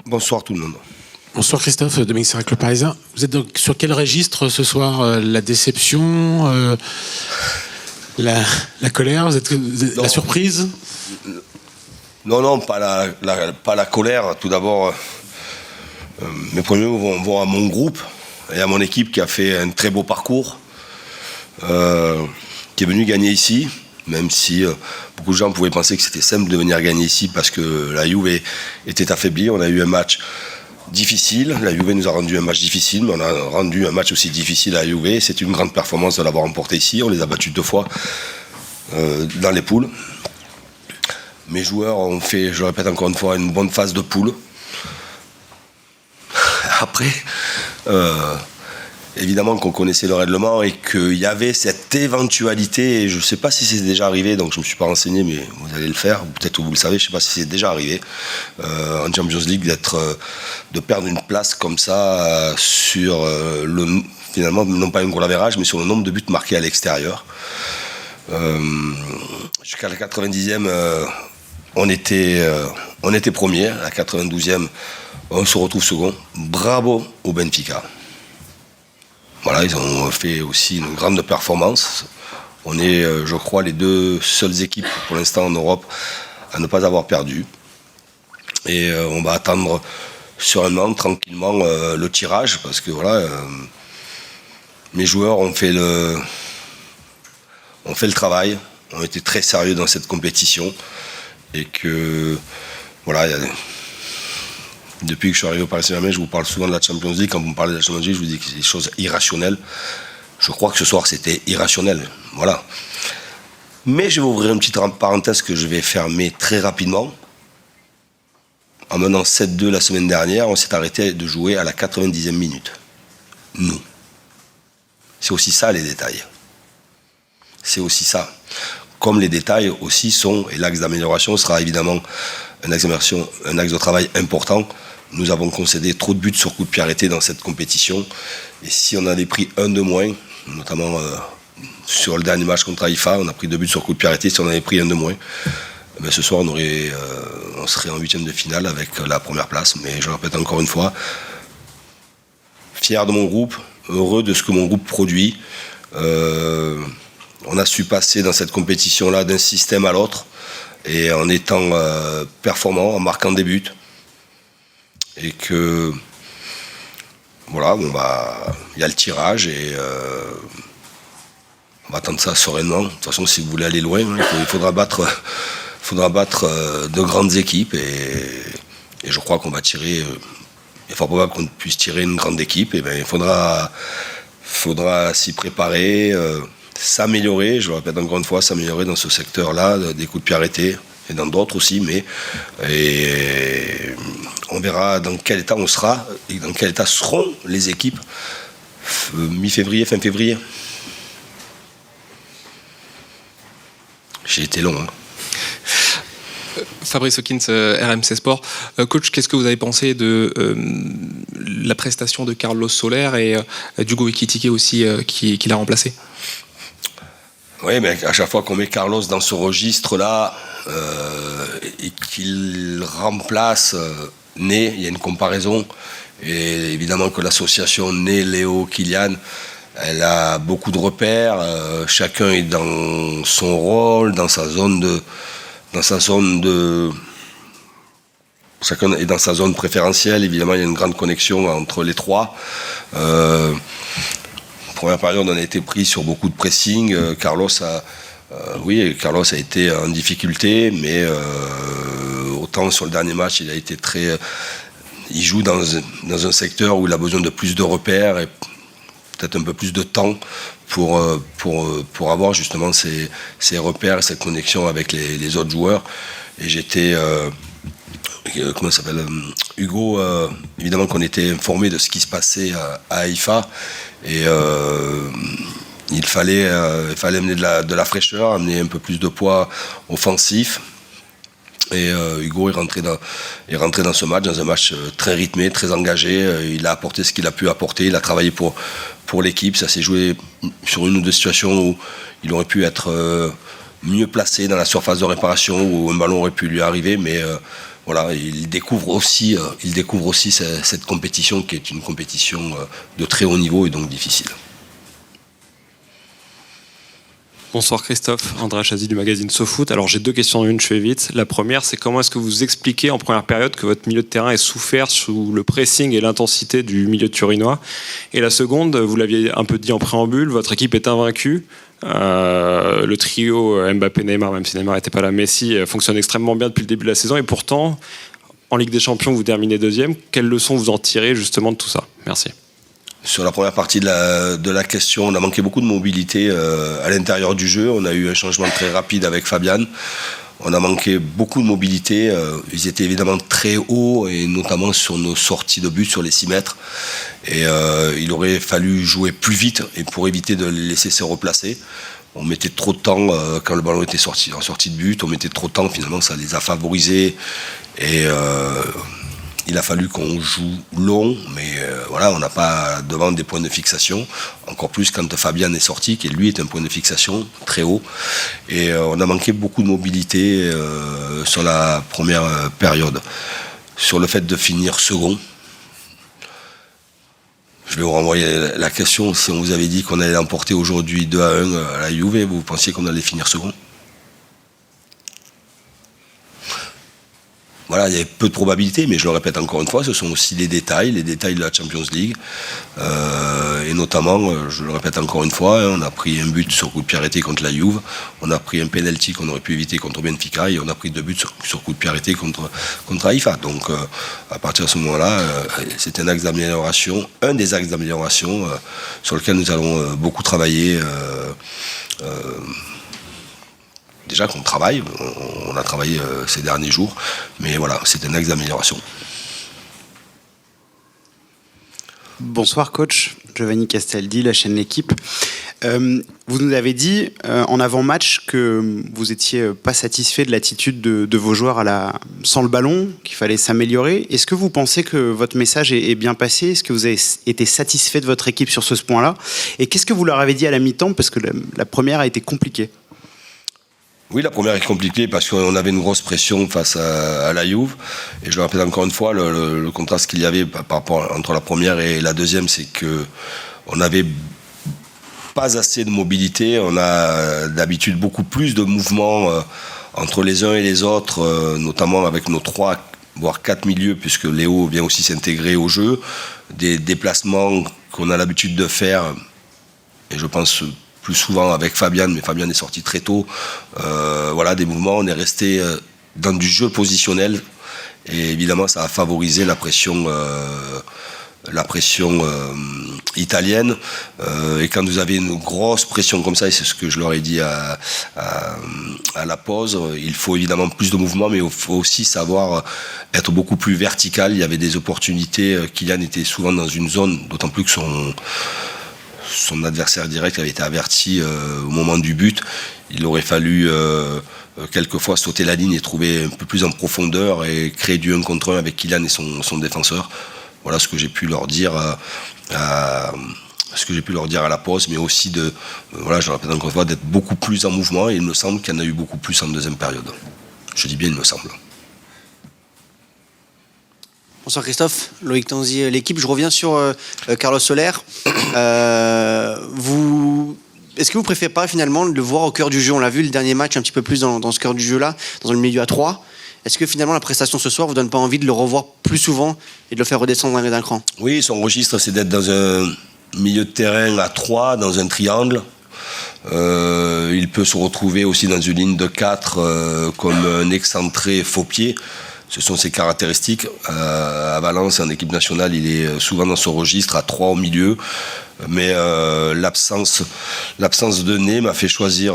Bonsoir tout le monde. Bonsoir Christophe, Dominique Serac, Le Parisien. Vous êtes donc sur quel registre ce soir? La déception, la colère, la surprise? Non, pas la colère. Tout d'abord, mes premiers mots vont à mon groupe et à mon équipe qui a fait un très beau parcours, qui est venu gagner ici, même si beaucoup de gens pouvaient penser que c'était simple de venir gagner ici parce que la Juve était affaiblie. On a eu un match difficile, la Juve nous a rendu un match difficile, mais on a rendu un match aussi difficile à la Juve. C'est une grande performance de l'avoir remporté ici. On les a battus 2 fois dans les poules. Mes joueurs ont fait, je le répète encore une fois, une bonne phase de poule. Après, évidemment qu'on connaissait le règlement et qu'il y avait cette éventualité, et je ne sais pas si c'est déjà arrivé, donc je ne me suis pas renseigné, mais vous allez le faire, peut-être que vous le savez, je ne sais pas si c'est déjà arrivé, en Champions League, de perdre une place comme ça sur finalement, non pas un goal average, mais sur le nombre de buts marqués à l'extérieur. Jusqu'à la 90e, on était premier. À la 92e, on se retrouve second. Bravo au Benfica. Voilà, ils ont fait aussi une grande performance. On est, je crois, les 2 seules équipes pour l'instant en Europe à ne pas avoir perdu. Et on va attendre sereinement, tranquillement, le tirage, parce que voilà, mes joueurs ont fait le travail, ont été très sérieux dans cette compétition. Et que, voilà, depuis que je suis arrivé au Paris Saint-Germain, je vous parle souvent de la Champions League. Quand vous me parlez de la Champions League, je vous dis que c'est des choses irrationnelles. Je crois que ce soir, c'était irrationnel. Voilà. Mais je vais ouvrir une petite parenthèse que je vais fermer très rapidement. En menant 7-2 la semaine dernière, on s'est arrêté de jouer à la 90e minute. Nous. C'est aussi ça, les détails. C'est aussi ça. Comme les détails aussi sont, et l'axe d'amélioration sera évidemment un axe de travail important. Nous avons concédé trop de buts sur coup de pied arrêté dans cette compétition. Et si on avait pris 1 de moins, notamment sur le dernier match contre Haïfa, on a pris 2 buts sur coup de pied arrêté. Si on avait pris 1 de moins, ce soir on serait en 8e de finale avec la première place. Mais je répète encore une fois, fier de mon groupe, heureux de ce que mon groupe produit. On a su passer dans cette compétition-là d'un système à l'autre et en étant performant, en marquant des buts. Et que, voilà, il y a le tirage et on va attendre ça sereinement. De toute façon, si vous voulez aller loin, il faudra battre de grandes équipes et je crois qu'on va tirer. Il est fort probable qu'on puisse tirer une grande équipe. Et il faudra s'y préparer. S'améliorer, je le répète encore une fois, s'améliorer dans ce secteur-là, des coups de pied arrêtés, et dans d'autres aussi, et on verra dans quel état on sera, et dans quel état seront les équipes mi-février, fin février. J'ai été long, hein. Fabrice Hawkins, RMC Sport. Coach, qu'est-ce que vous avez pensé de la prestation de Carlos Soler et d'Hugo Ekitike aussi, qui l'a remplacé? Oui, mais à chaque fois qu'on met Carlos dans ce registre-là et qu'il remplace Né, il y a une comparaison. Et évidemment que l'association Né, Léo, Kylian, elle a beaucoup de repères. Chacun est dans son rôle, chacun est dans sa zone préférentielle. Évidemment, il y a une grande connexion entre les 3. Première période, on a été pris sur beaucoup de pressing. Carlos a été en difficulté, mais autant sur le dernier match, il a été il joue dans un secteur où il a besoin de plus de repères et peut-être un peu plus de temps pour avoir justement ces repères et cette connexion avec les autres joueurs. Et j'étais... comment ça s'appelle, Hugo, évidemment qu'on était informé de ce qui se passait à Haïfa et il fallait amener de la fraîcheur, amener un peu plus de poids offensif. Et Hugo est rentré dans ce match, dans un match très rythmé, très engagé. Il a apporté ce qu'il a pu apporter, il a travaillé pour l'équipe. Ça s'est joué sur 1 ou 2 situations où il aurait pu être mieux placé dans la surface de réparation, où un ballon aurait pu lui arriver, mais voilà, il découvre aussi cette compétition qui est une compétition de très haut niveau et donc difficile. Bonsoir Christophe, André Chazy du magazine SoFoot. Alors j'ai 2 questions en une, je fais vite. La première, c'est comment est-ce que vous expliquez en première période que votre milieu de terrain ait souffert sous le pressing et l'intensité du milieu turinois? Et la seconde, vous l'aviez un peu dit en préambule, votre équipe est invaincue. Le trio Mbappé-Neymar, même si Neymar n'était pas là, Messi, fonctionne extrêmement bien depuis le début de la saison. Et pourtant, en Ligue des Champions, vous terminez 2e. Quelles leçons vous en tirez justement de tout ça? Merci. Sur la première partie de la question, on a manqué beaucoup de mobilité à l'intérieur du jeu. On a eu un changement très rapide avec Fabian. On a manqué beaucoup de mobilité. Ils étaient évidemment très hauts, et notamment sur nos sorties de but sur les 6 mètres. Et il aurait fallu jouer plus vite, et pour éviter de les laisser se replacer. On mettait trop de temps quand le ballon était en sortie de but. On mettait trop de temps, finalement ça les a favorisés. Et il a fallu qu'on joue long, mais voilà, on n'a pas devant des points de fixation. Encore plus quand Fabian est sorti, qui lui est un point de fixation très haut. Et on a manqué beaucoup de mobilité sur la première période. Sur le fait de finir second, je vais vous renvoyer la question. Si on vous avait dit qu'on allait l'emporter aujourd'hui 2-1 à la Juve, vous pensiez qu'on allait finir second? Voilà, il y avait peu de probabilités, mais je le répète encore une fois, ce sont aussi les détails de la Champions League. Et notamment, je le répète encore une fois, on a pris un but sur coup de pied arrêté contre la Juve, on a pris un penalty qu'on aurait pu éviter contre Benfica, et on a pris 2 buts sur coup de pied arrêté contre Haïfa. Donc à partir de ce moment-là, c'est un des axes d'amélioration sur lequel nous allons beaucoup travailler. Déjà qu'on travaille, on a travaillé ces derniers jours, mais voilà, c'est un axe d'amélioration. Bonsoir coach, Giovanni Castaldi, la chaîne L'Équipe. Vous nous avez dit en avant-match que vous n'étiez pas satisfait de l'attitude de vos joueurs sans le ballon, qu'il fallait s'améliorer. Est-ce que vous pensez que votre message est bien passé? Est-ce que vous avez été satisfait de votre équipe sur ce point-là? Et qu'est-ce que vous leur avez dit à la mi-temps? Parce que la première a été compliquée. Oui, la première est compliquée parce qu'on avait une grosse pression face à la Juve. Et je le répète encore une fois, le contraste qu'il y avait par rapport entre la première et la deuxième, c'est qu'on n'avait pas assez de mobilité. On a d'habitude beaucoup plus de mouvements entre les uns et les autres, notamment avec nos 3 voire 4 milieux, puisque Léo vient aussi s'intégrer au jeu. Des déplacements qu'on a l'habitude de faire, et je pense plus souvent avec Fabian, mais Fabian est sorti très tôt. Voilà, des mouvements, on est resté dans du jeu positionnel, et évidemment ça a favorisé la pression italienne. Et quand vous avez une grosse pression comme ça, et c'est ce que je leur ai dit à la pause, il faut évidemment plus de mouvement, mais il faut aussi savoir être beaucoup plus vertical. Il y avait des opportunités. Kylian était souvent dans une zone, d'autant plus que son adversaire direct avait été averti au moment du but. Il aurait fallu quelquefois sauter la ligne et trouver un peu plus en profondeur et créer du 1 contre 1 avec Kylian et son défenseur. Voilà ce que j'ai pu leur dire à la pause, mais aussi voilà, je répète encore une fois, d'être beaucoup plus en mouvement, et il me semble qu'il y en a eu beaucoup plus en deuxième période. Je dis bien il me semble. Bonsoir Christophe, Loïc Tanzi, L'Équipe. Je reviens sur Carlos Soler. Est-ce que vous préférez pas finalement le voir au cœur du jeu? On l'a vu le dernier match un petit peu plus dans ce cœur du jeu-là, dans le milieu à 3. Est-ce que finalement la prestation ce soir vous donne pas envie de le revoir plus souvent et de le faire redescendre d'un cran? Oui, son registre, c'est d'être dans un milieu de terrain à 3, dans un triangle. Il peut se retrouver aussi dans une ligne de 4 comme un excentré faux pied. Ce sont ses caractéristiques. À Valence, en équipe nationale, il est souvent dans son registre à 3 au milieu. Mais l'absence de nez m'a fait choisir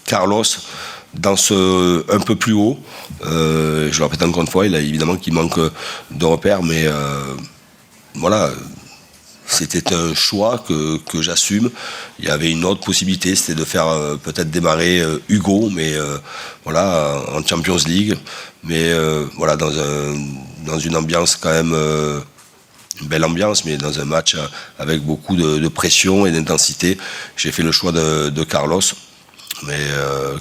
Carlos dans un peu plus haut. Je le répète encore une fois, il a évidemment qu'il manque de repères, mais voilà. C'était un choix que j'assume. Il y avait une autre possibilité, c'était de faire peut-être démarrer Hugo, mais voilà, en Champions League. Mais voilà, dans une ambiance quand même, une belle ambiance, mais dans un match avec beaucoup de pression et d'intensité, j'ai fait le choix de Carlos. Mais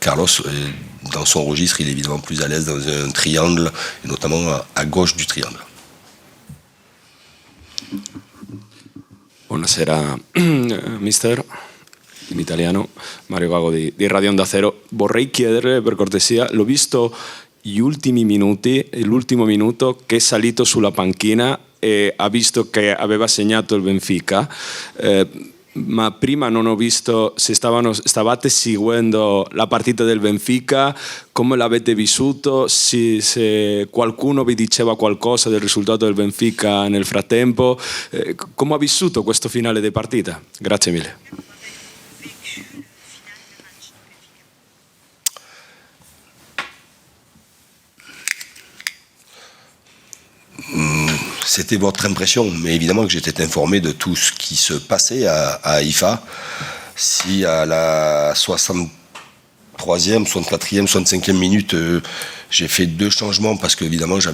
Carlos est dans son registre, il est évidemment plus à l'aise dans un triangle, et notamment à gauche du triangle. Buonasera mister, in italiano, Mario Vago di Radio Onda Cero. Vorrei chiedere per cortesia, l'ho visto gli ultimi minuti, l'ultimo minuto che è salito sulla panchina e ha visto che aveva segnato il Benfica, ma prima non ho visto se stavate seguendo la partita del Benfica, come l'avete vissuto, se qualcuno vi diceva qualcosa del risultato del Benfica nel frattempo, come ha vissuto questo finale di partita? Grazie mille. C'était votre impression, mais évidemment que j'étais informé de tout ce qui se passait à Haïfa. Si à la 63e, 64e, 65e minute, j'ai fait 2 changements parce que évidemment je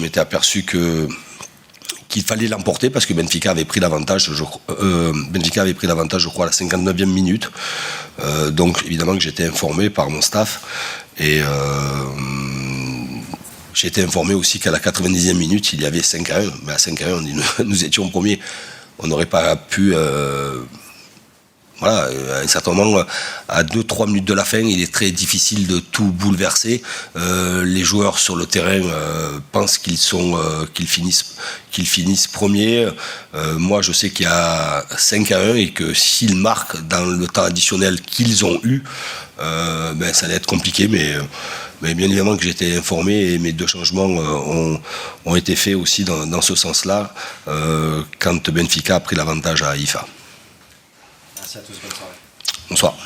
m'étais aperçu qu'il fallait l'emporter parce que Benfica avait pris l'avantage, je crois, à la 59e minute. Donc évidemment que j'étais informé par mon staff et j'ai été informé aussi qu'à la 90e minute, il y avait 5-1. Mais à 5-1, nous étions premiers. On n'aurait pas pu... à un certain moment, à 2-3 minutes de la fin, il est très difficile de tout bouleverser. Les joueurs sur le terrain pensent qu'ils finissent premiers. Moi, je sais qu'il y a 5-1 et que s'ils marquent dans le temps additionnel qu'ils ont eu, ça allait être compliqué, mais bien évidemment que j'étais informé et mes 2 changements ont été faits aussi dans ce sens-là quand Benfica a pris l'avantage à Haïfa. Merci à tous, bonne soirée. Bonsoir.